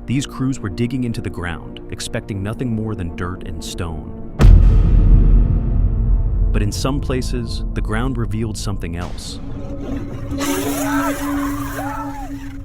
These crews were digging into the ground, expecting nothing more than dirt and stone. But in some places, the ground revealed something else.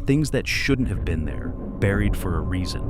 Things that shouldn't have been there, buried for a reason.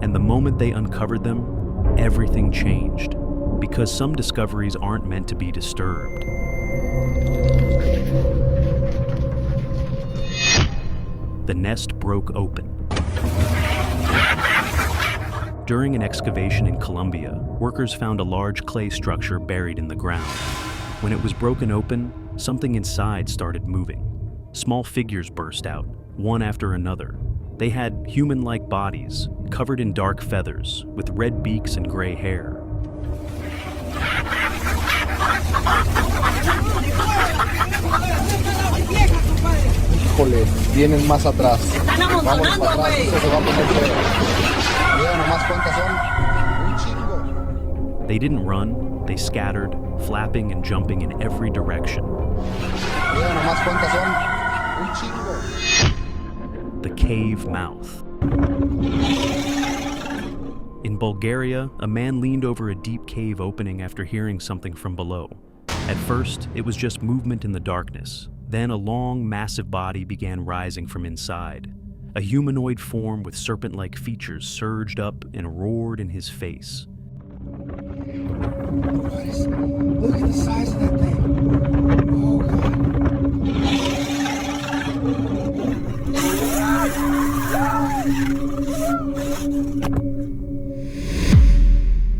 And the moment they uncovered them, everything changed. Because some discoveries aren't meant to be disturbed. The nest broke open. During an excavation in Colombia, workers found a large clay structure buried in the ground. When it was broken open, something inside started moving. Small figures burst out, one after another. They had human-like bodies, covered in dark feathers, with red beaks and gray hair. Híjole, vienen más atrás. Vamos para atrás, esto se va a poner feo. Mira nomás cuántas son. Un chingo. They didn't run, they scattered, flapping and jumping in every direction. Mira nomás cuántas son. Un chingo. The cave mouth. In Bulgaria, a man leaned over a deep cave opening after hearing something from below. At first, it was just movement in the darkness. Then a long, massive body began rising from inside. A humanoid form with serpent-like features surged up and roared in his face. Look at the size of that thing. Oh,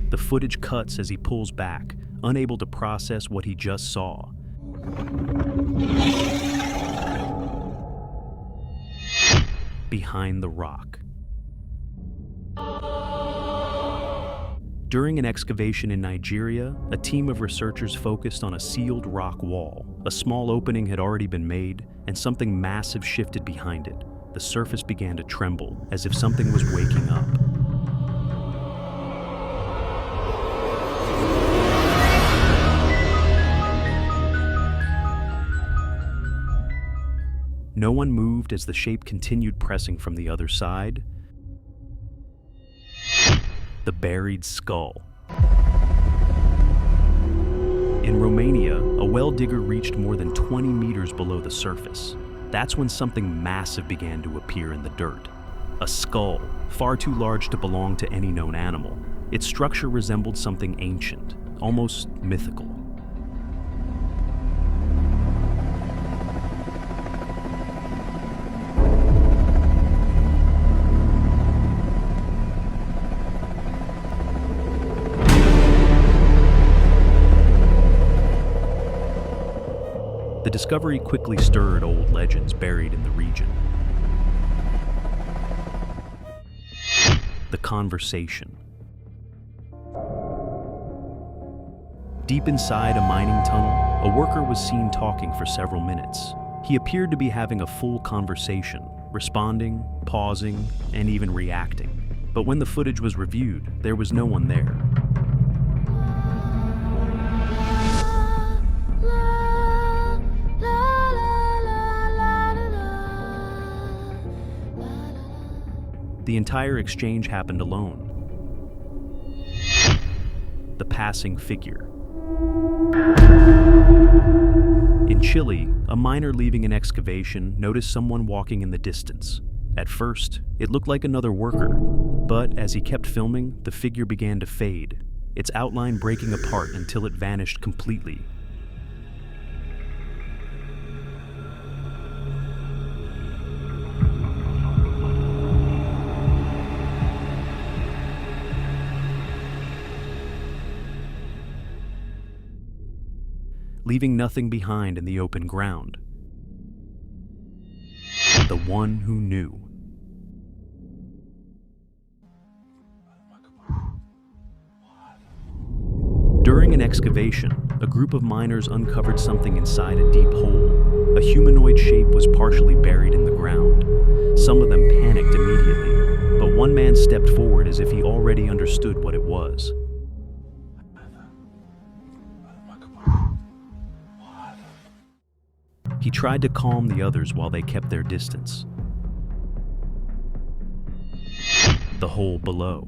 The footage cuts as he pulls back, unable to process what he just saw. Behind the rock. During an excavation in Nigeria, a team of researchers focused on a sealed rock wall. A small opening had already been made, and something massive shifted behind it. The surface began to tremble, as if something was waking up. No one moved as the shape continued pressing from the other side. The buried skull. In Romania, a well digger reached more than 20 meters below the surface. That's when something massive began to appear in the dirt. A skull, far too large to belong to any known animal. Its structure resembled something ancient, almost mythical. The discovery quickly stirred old legends buried in the region. The conversation. Deep inside a mining tunnel, a worker was seen talking for several minutes. He appeared to be having a full conversation, responding, pausing, and even reacting. But when the footage was reviewed, there was no one there. The entire exchange happened alone. The passing figure. In Chile, a miner leaving an excavation noticed someone walking in the distance. At first, it looked like another worker, but as he kept filming, the figure began to fade, its outline breaking apart until it vanished completely. Leaving nothing behind in the open ground. The one who knew. During an excavation, a group of miners uncovered something inside a deep hole. A humanoid shape was partially buried in the ground. Some of them panicked immediately, but one man stepped forward as if he already understood what it was. He tried to calm the others while they kept their distance. the hole below.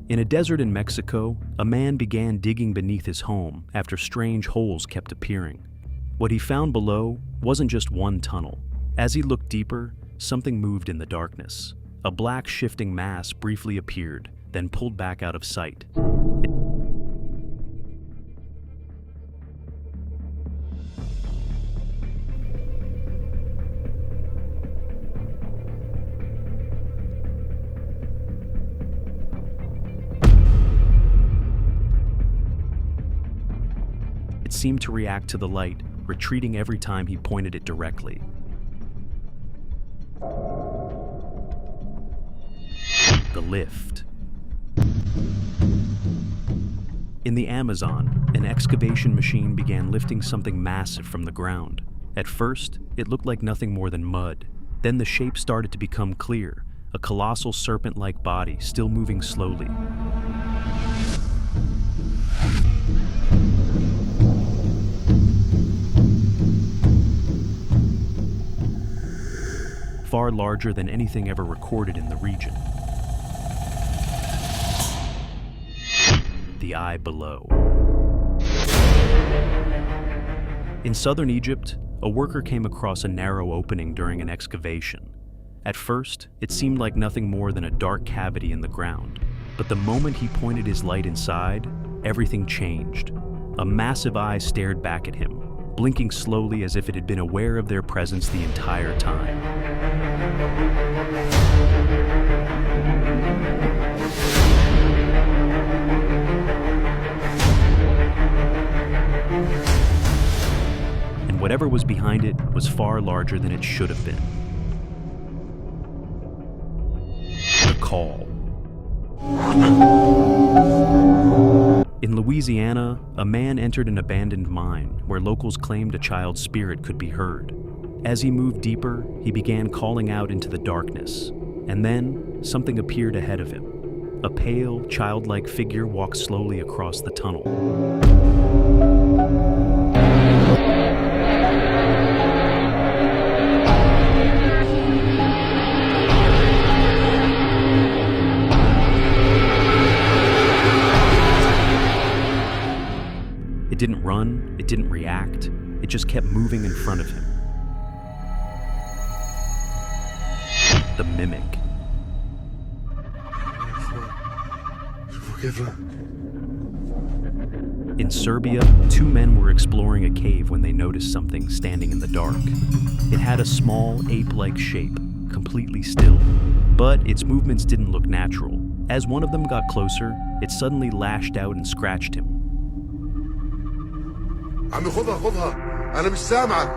In a desert in Mexico, a man began digging beneath his home after strange holes kept appearing. What he found below wasn't just one tunnel. As he looked deeper, something moved in the darkness. A black shifting mass briefly appeared, then pulled back out of sight. It seemed to react to the light, retreating every time he pointed it directly. The lift. In the Amazon, an excavation machine began lifting something massive from the ground. At first, it looked like nothing more than mud. Then the shape started to become clear, a colossal serpent-like body still moving slowly. Far larger than anything ever recorded in the region. The eye below. In southern Egypt, a worker came across a narrow opening during an excavation. At first, it seemed like nothing more than a dark cavity in the ground. But the moment he pointed his light inside, everything changed. A massive eye stared back at him, blinking slowly as if it had been aware of their presence the entire time. And whatever was behind it was far larger than it should have been. The call. In Louisiana, a man entered an abandoned mine where locals claimed a child's spirit could be heard. As he moved deeper, he began calling out into the darkness. And then, something appeared ahead of him. A pale, childlike figure walked slowly across the tunnel. It didn't run, it didn't react, it just kept moving in front of him. The mimic. In Serbia, two men were exploring a cave when they noticed something standing in the dark. It had a small, ape-like shape, completely still. But its movements didn't look natural. As one of them got closer, it suddenly lashed out and scratched him. عمي خذها أنا مش سامعك.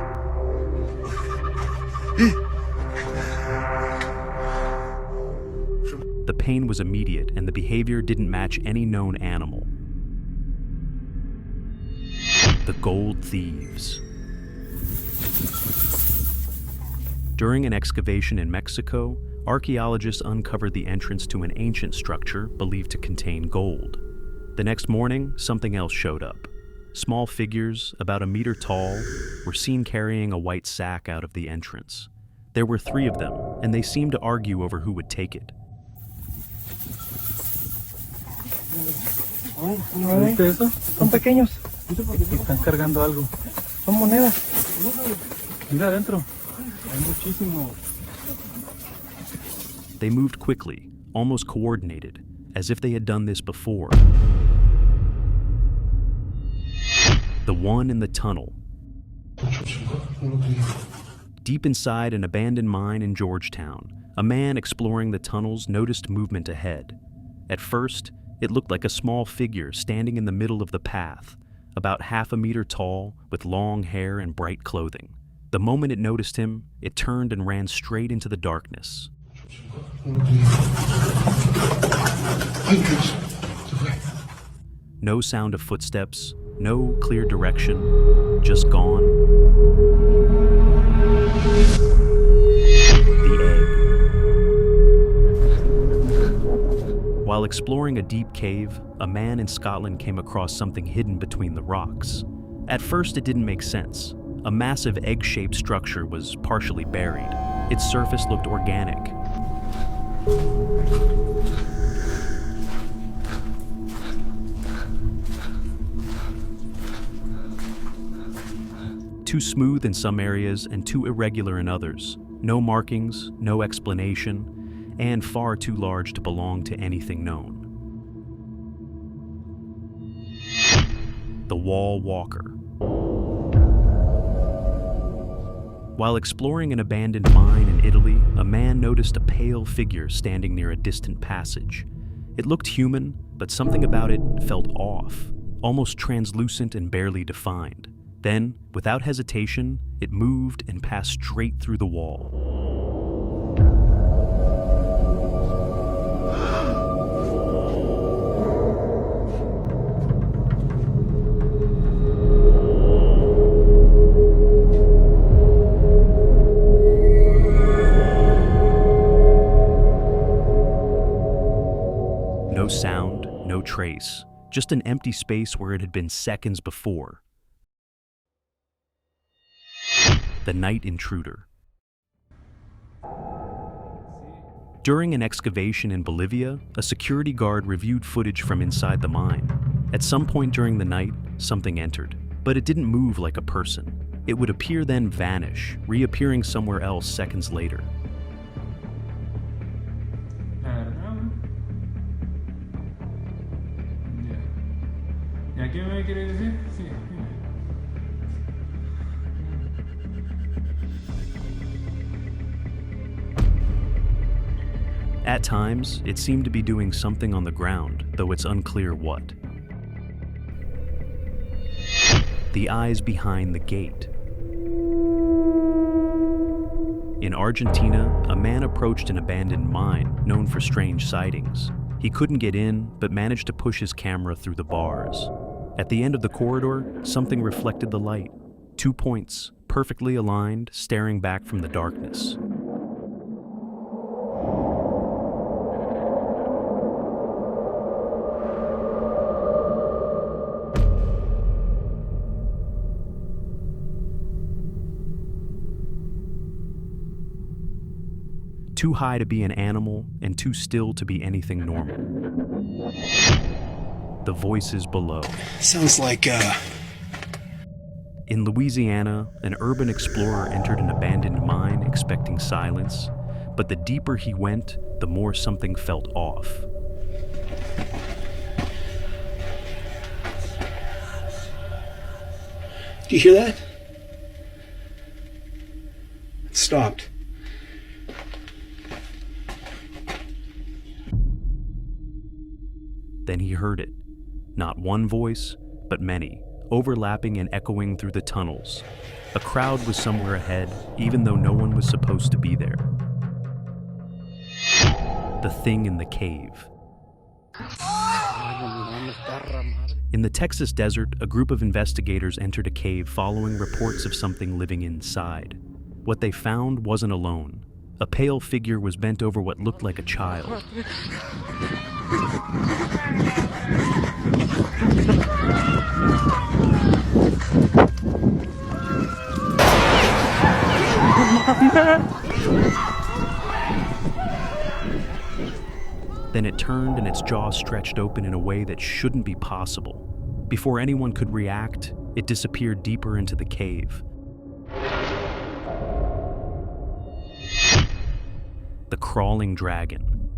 The pain was immediate and the behavior didn't match any known animal. The gold thieves. During an excavation in Mexico, archaeologists uncovered the entrance to an ancient structure believed to contain gold. The next morning, something else showed up. Small figures, about a meter tall, were seen carrying a white sack out of the entrance. There were 3 of them, and they seemed to argue over who would take it. ¿Viste eso? Son pequeños. Están cargando algo. Son monedas. Mira adentro. Hay muchísimo. They moved quickly, almost coordinated, as if they had done this before. The one in the tunnel. Deep inside an abandoned mine in Georgetown, a man exploring the tunnels noticed movement ahead. At first, it looked like a small figure standing in the middle of the path, about half a meter tall, with long hair and bright clothing. The moment it noticed him, it turned and ran straight into the darkness. No sound of footsteps, no clear direction, just gone. The egg. While exploring a deep cave, a man in Scotland came across something hidden between the rocks. At first, it didn't make sense. A massive egg-shaped structure was partially buried. Its surface looked organic. Too smooth in some areas and too irregular in others. No markings, no explanation, and far too large to belong to anything known. The Wall Walker. While exploring an abandoned mine in Italy, a man noticed a pale figure standing near a distant passage. It looked human, but something about it felt off, almost translucent and barely defined. Then, without hesitation, it moved and passed straight through the wall. No sound, no trace, just an empty space where it had been seconds before. The night intruder. During an excavation in Bolivia, a security guard reviewed footage from inside the mine. At some point during the night, something entered, but it didn't move like a person. It would appear then vanish, reappearing somewhere else seconds later. ¿Ya qué me quieres decir? Sí. At times, it seemed to be doing something on the ground, though it's unclear what. The eyes behind the gate. In Argentina, a man approached an abandoned mine known for strange sightings. He couldn't get in, but managed to push his camera through the bars. At the end of the corridor, something reflected the light. 2 points, perfectly aligned, staring back from the darkness. Too high to be an animal and too still to be anything normal. The voices below. Sounds like, In Louisiana, an urban explorer entered an abandoned mine expecting silence, but the deeper he went, the more something felt off. Do you hear that? It stopped. Then he heard it. Not one voice, but many, overlapping and echoing through the tunnels. A crowd was somewhere ahead, even though no one was supposed to be there. The thing in the cave. In the Texas desert, a group of investigators entered a cave following reports of something living inside. What they found wasn't alone. A pale figure was bent over what looked like a child. Then it turned and its jaw stretched open in a way that shouldn't be possible. Before anyone could react, it disappeared deeper into the cave. The crawling dragon.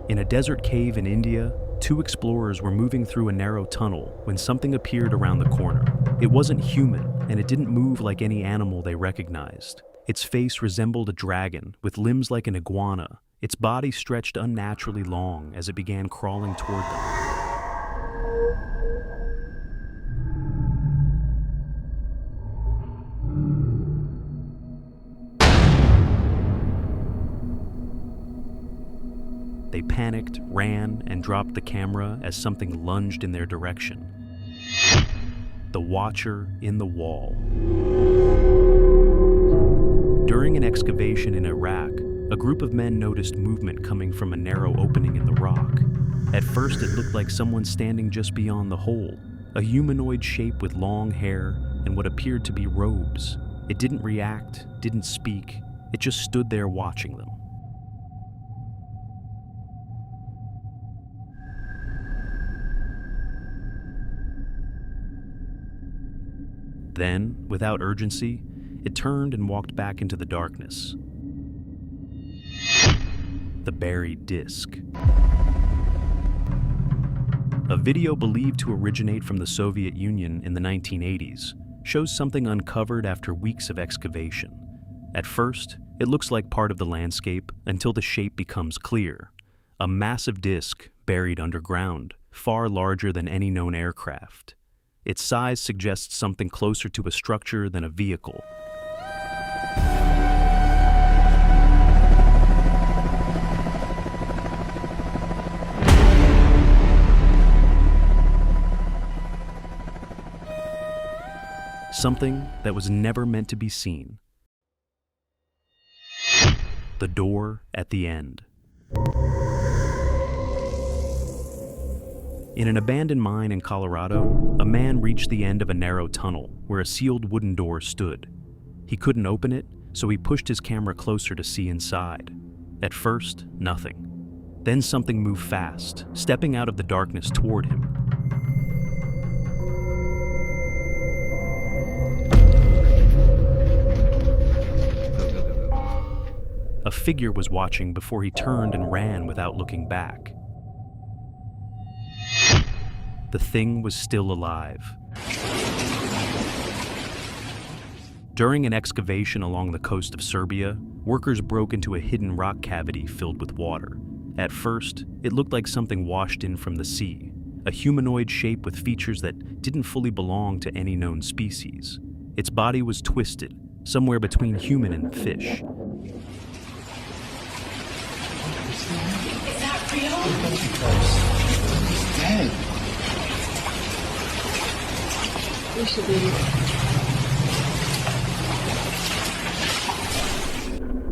In a desert cave in India, 2 explorers were moving through a narrow tunnel when something appeared around the corner. It wasn't human, and it didn't move like any animal they recognized. Its face resembled a dragon, with limbs like an iguana. Its body stretched unnaturally long as it began crawling toward them. They panicked, ran, and dropped the camera as something lunged in their direction. The Watcher in the Wall. During an excavation in Iraq, a group of men noticed movement coming from a narrow opening in the rock. At first, it looked like someone standing just beyond the hole, a humanoid shape with long hair and what appeared to be robes. It didn't react, didn't speak, it just stood there watching them. Then, without urgency, it turned and walked back into the darkness. The buried disc. A video believed to originate from the Soviet Union in the 1980s shows something uncovered after weeks of excavation. At first, it looks like part of the landscape until the shape becomes clear. A massive disc buried underground, far larger than any known aircraft. Its size suggests something closer to a structure than a vehicle. Something that was never meant to be seen. The door at the end. In an abandoned mine in Colorado, a man reached the end of a narrow tunnel where a sealed wooden door stood. He couldn't open it, so he pushed his camera closer to see inside. At first, nothing. Then something moved fast, stepping out of the darkness toward him. A figure was watching before he turned and ran without looking back. The thing was still alive. During an excavation along the coast of Serbia, workers broke into a hidden rock cavity filled with water. At first, it looked like something washed in from the sea, a humanoid shape with features that didn't fully belong to any known species. Its body was twisted, somewhere between human and fish. Is that real? He's dead. We should leave.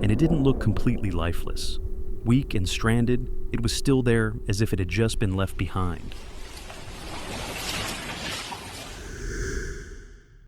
And it didn't look completely lifeless. Weak and stranded, it was still there as if it had just been left behind.